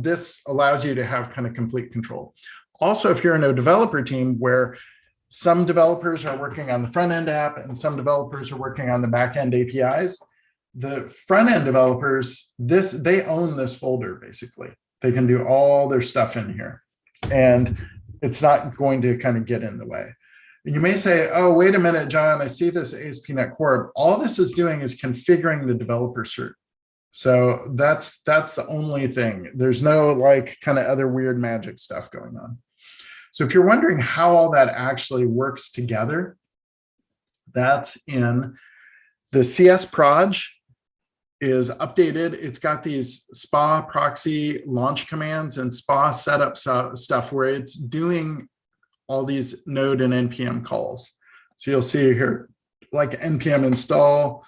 this allows you to have kind of complete control. also, if you're in a developer team where some developers are working on the front end app and some developers are working on the back end APIs, the front end developers, they own this folder basically. They can do all their stuff in here and it's not going to kind of get in the way. You may say, oh, wait a minute, John, I see this ASP.NET Core. All this is doing is configuring the developer cert. So that's the only thing. There's no like kind of other weird magic stuff going on. So if you're wondering how all that actually works together, that's in the CS proj is updated. It's got these SPA proxy launch commands and SPA setup stuff where it's doing all these node and npm calls. So you'll see here, like npm install,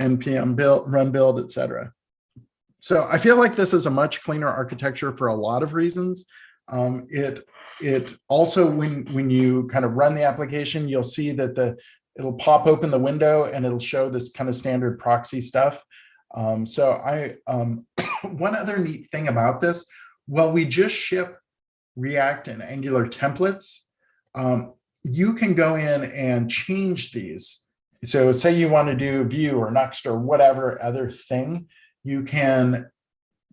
npm build, run build, etc. So I feel like this is a much cleaner architecture for a lot of reasons. It also, when you kind of run the application, you'll see that it'll pop open the window and it'll show this kind of standard proxy stuff. One other neat thing about this, well, we just ship React and Angular templates. You can go in and change these. So say you want to do Vue or Nuxt or whatever other thing, you can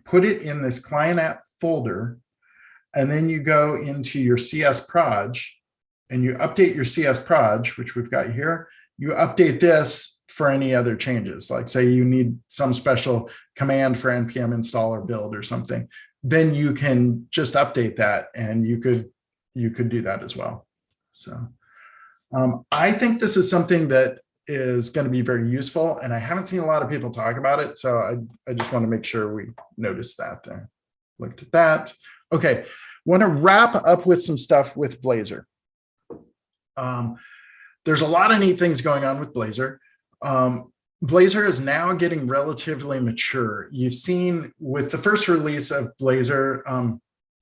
put it in this client app folder, and then you go into your CS proj and you update your CS proj, which we've got here. You update this for any other changes, like say you need some special command for npm install or build or something, then you can just update that and you could do that as well. So I think this is something that is going to be very useful, and I haven't seen a lot of people talk about it, so I just want to make sure we notice that there. Looked at that. Okay, want to wrap up with some stuff with Blazor. There's a lot of neat things going on with Blazor. Blazor is now getting relatively mature. You've seen with the first release of Blazor,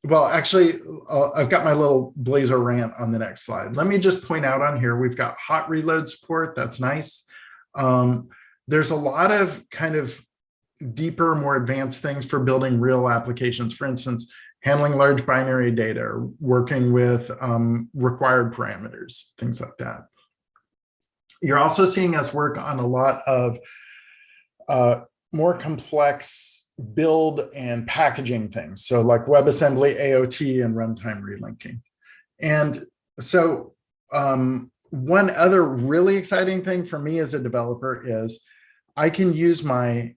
well, actually, I've got my little Blazor rant on the next slide. Let me just point out on here, we've got hot reload support. That's nice. There's a lot of kind of deeper, more advanced things for building real applications. For instance, handling large binary data, or working with required parameters, things like that. You're also seeing us work on a lot of more complex build and packaging things. So like WebAssembly, AOT, and runtime relinking. And so one other really exciting thing for me as a developer is I can use my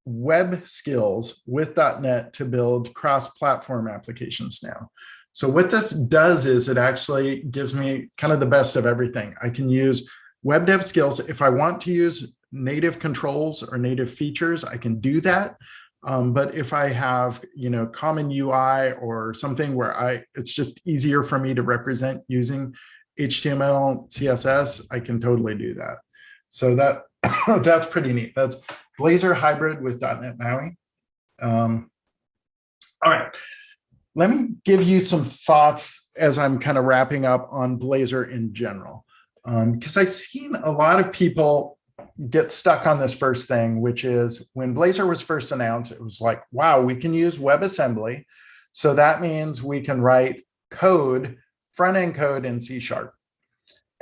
web skills with .NET to build cross-platform applications now. So what this does is it actually gives me kind of the best of everything. I can use web dev skills. If I want to use native controls or native features, I can do that. But if I have, common UI or something where it's just easier for me to represent using HTML, CSS, I can totally do that. So that's pretty neat. That's Blazor Hybrid with .NET MAUI. All right, let me give you some thoughts as I'm kind of wrapping up on Blazor in general, because I've seen a lot of people get stuck on this first thing, which is when Blazor was first announced, it was like, wow, we can use WebAssembly. So that means we can write code, front-end code in C#.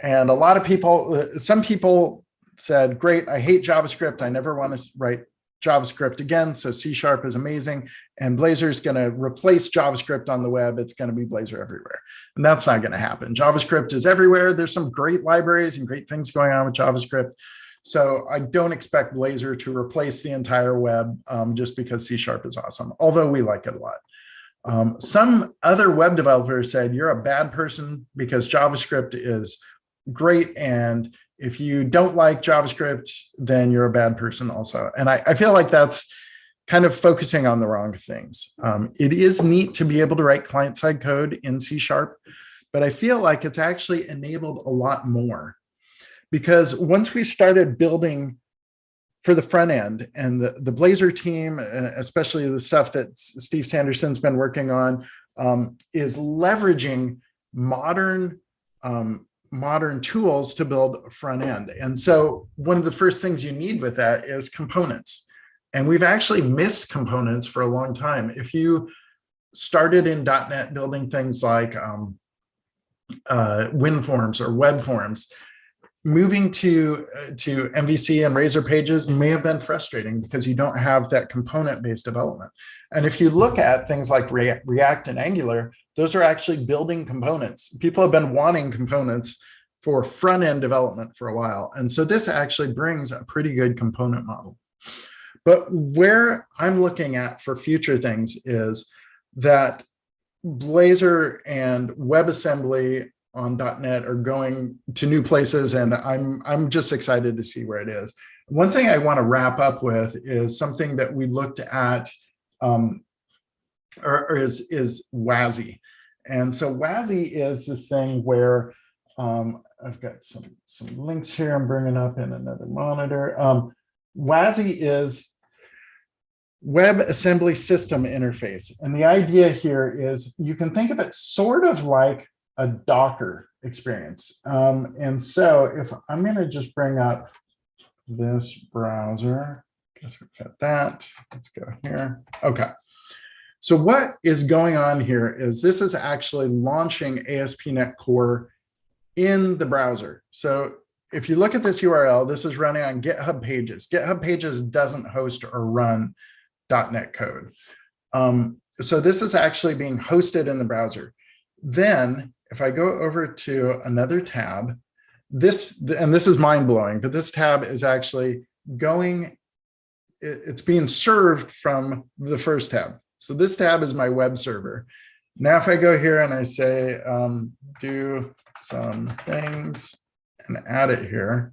And a lot of people, some people said, great, I hate JavaScript. I never want to write JavaScript again. So C# is amazing. And Blazor is going to replace JavaScript on the web. It's going to be Blazor everywhere. And that's not going to happen. JavaScript is everywhere. There's some great libraries and great things going on with JavaScript. So I don't expect Blazor to replace the entire web just because C# is awesome, although we like it a lot. Some other web developers said, you're a bad person because JavaScript is great. And if you don't like JavaScript, then you're a bad person also. And I feel like that's kind of focusing on the wrong things. It is neat to be able to write client-side code in C#, but I feel like it's actually enabled a lot more. Because once we started building for the front end and the Blazor team, especially the stuff that Steve Sanderson's been working on, is leveraging modern tools to build front end. And so one of the first things you need with that is components. And we've actually missed components for a long time. If you started in .NET building things like WinForms or web forms, moving to MVC and Razor Pages may have been frustrating because you don't have that component-based development. And if you look at things like React and Angular, those are actually building components. People have been wanting components for front-end development for a while. And so this actually brings a pretty good component model. But where I'm looking at for future things is that Blazor and WebAssembly on .NET are going to new places, and I'm just excited to see where it is. One thing I want to wrap up with is something that we looked at, is WASI. And so WASI is this thing where I've got some links here I'm bringing up in another monitor. WASI is WebAssembly System Interface. And the idea here is you can think of it sort of like a Docker experience. And so if I'm going to just bring up this browser, guess we've got that. Let's go here. Okay. So what is going on here is this is actually launching ASP.NET Core in the browser. So if you look at this URL, this is running on GitHub Pages. GitHub Pages doesn't host or run .NET code. So this is actually being hosted in the browser. Then if I go over to another tab, and this is mind-blowing, but this tab is actually going, it's being served from the first tab. So this tab is my web server. Now, if I go here and I say, do some things and add it here,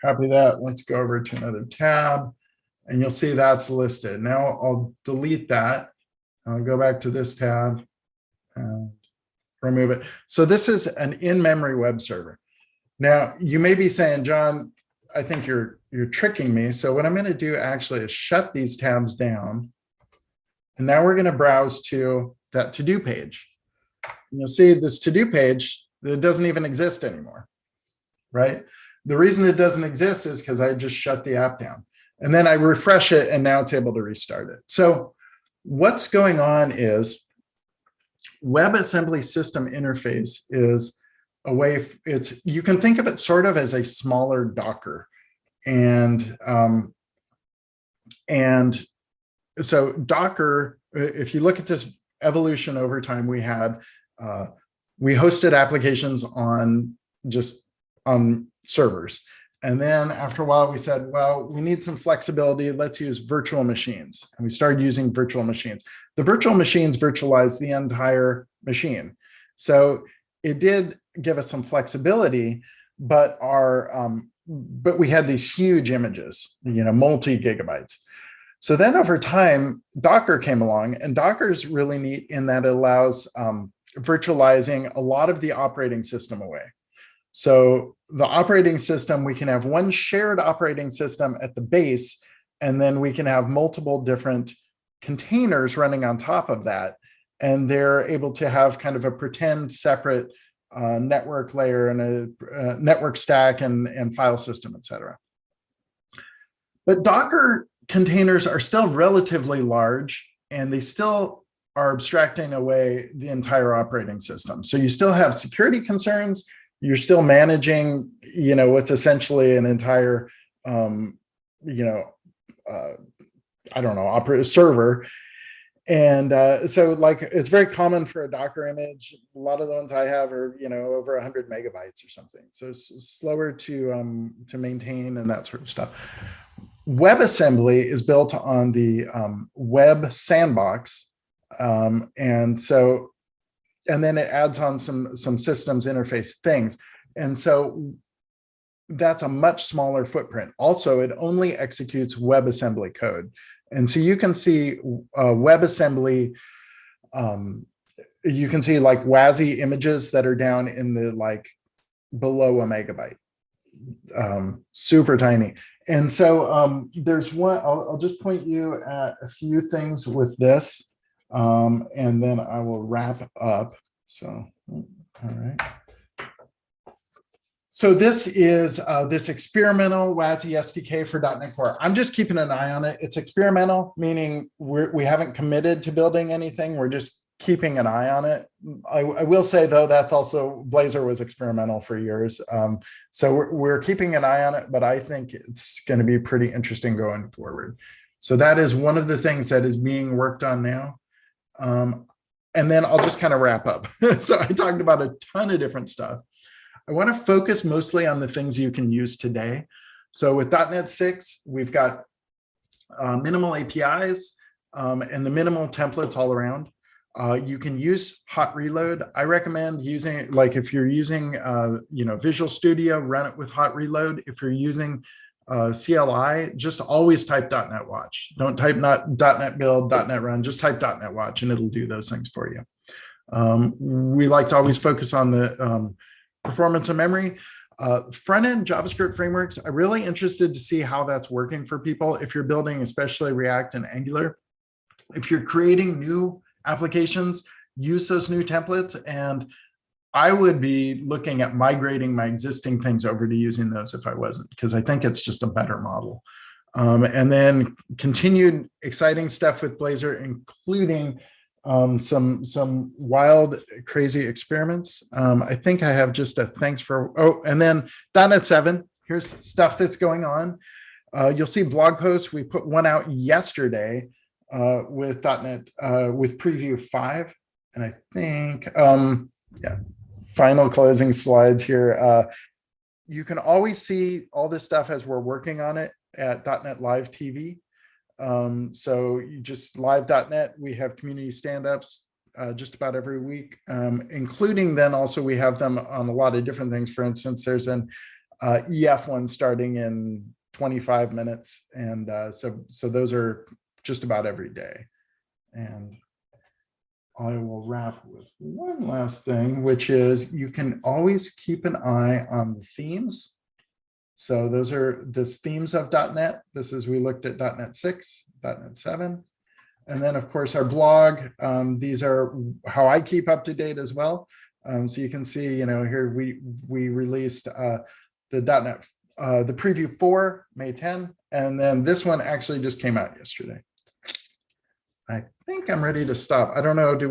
copy that, let's go over to another tab, and you'll see that's listed. Now I'll delete that. I'll go back to this tab and remove it. So this is an in-memory web server. Now, you may be saying, John, I think you're tricking me. So what I'm going to do actually is shut these tabs down. And now we're going to browse to that to-do page. And you'll see this to-do page, it doesn't even exist anymore, right? The reason it doesn't exist is because I just shut the app down. And then I refresh it, and now it's able to restart it. So what's going on is WebAssembly System Interface is a way, you can think of it sort of as a smaller Docker. And so Docker, if you look at this evolution over time, we hosted applications on servers. And then after a while, we said, well, we need some flexibility. Let's use virtual machines. And we started using virtual machines. The virtual machines virtualize the entire machine. So it did give us some flexibility, but we had these huge images, multi-gigabytes. So then over time, Docker came along, and Docker is really neat in that it allows virtualizing a lot of the operating system away. So the operating system, we can have one shared operating system at the base, and then we can have multiple different containers running on top of that. And they're able to have kind of a pretend separate network layer and a network stack and file system, et cetera. But Docker containers are still relatively large, and they still are abstracting away the entire operating system. So you still have security concerns. You're still managing, what's essentially an entire, server. And so it's very common for a Docker image. A lot of the ones I have are, over 100 megabytes or something. So it's slower to maintain and that sort of stuff. WebAssembly is built on the web sandbox. And then it adds on some systems interface things. And so that's a much smaller footprint. Also, it only executes WebAssembly code. And so you can see WebAssembly, you can see like WASI images that are down in the below a megabyte, super tiny. And so there's one, I'll just point you at a few things with this. And then I will wrap up. So, all right. So this is this experimental WASI SDK for .NET Core. I'm just keeping an eye on it. It's experimental, meaning we haven't committed to building anything. We're just keeping an eye on it. I will say, though, that's also, Blazor was experimental for years. So we're keeping an eye on it, but I think it's going to be pretty interesting going forward. So that is one of the things that is being worked on now. And then I'll just kind of wrap up. So I talked about a ton of different stuff. I want to focus mostly on the things you can use today. So with .NET 6, we've got minimal APIs and the minimal templates all around. You can use hot reload. I recommend using, like if you're using Visual Studio, run it with hot reload. If you're using CLI, just always type .NET Watch. Don't type .NET Build, .NET Run, just type .NET Watch and it'll do those things for you. We like to always focus on the performance and memory. Front-end JavaScript frameworks, I'm really interested to see how that's working for people. If you're building, especially React and Angular, if you're creating new applications, use those new templates. And I would be looking at migrating my existing things over to using those if I wasn't, because I think it's just a better model. And then continued exciting stuff with Blazor, including some wild, crazy experiments. I think I have just a thanks for, and then .NET 7, here's stuff that's going on. You'll see blog posts. We put one out yesterday with .NET, with preview 5. And I think, yeah, final closing slides here. You can always see all this stuff as we're working on it at .NET Live TV. So you just live.net, we have community stand-ups just about every week, including then also we have them on a lot of different things. For instance, there's an EF one starting in 25 minutes. And so those are just about every day. And I will wrap with one last thing, which is you can always keep an eye on the themes. So those are the themes of .NET. This is, we looked at .NET 6, .NET 7. And then of course our blog, these are how I keep up to date as well. So you can see, here we released the .NET, the preview 4, May 10. And then this one actually just came out yesterday. I think I'm ready to stop. I don't know,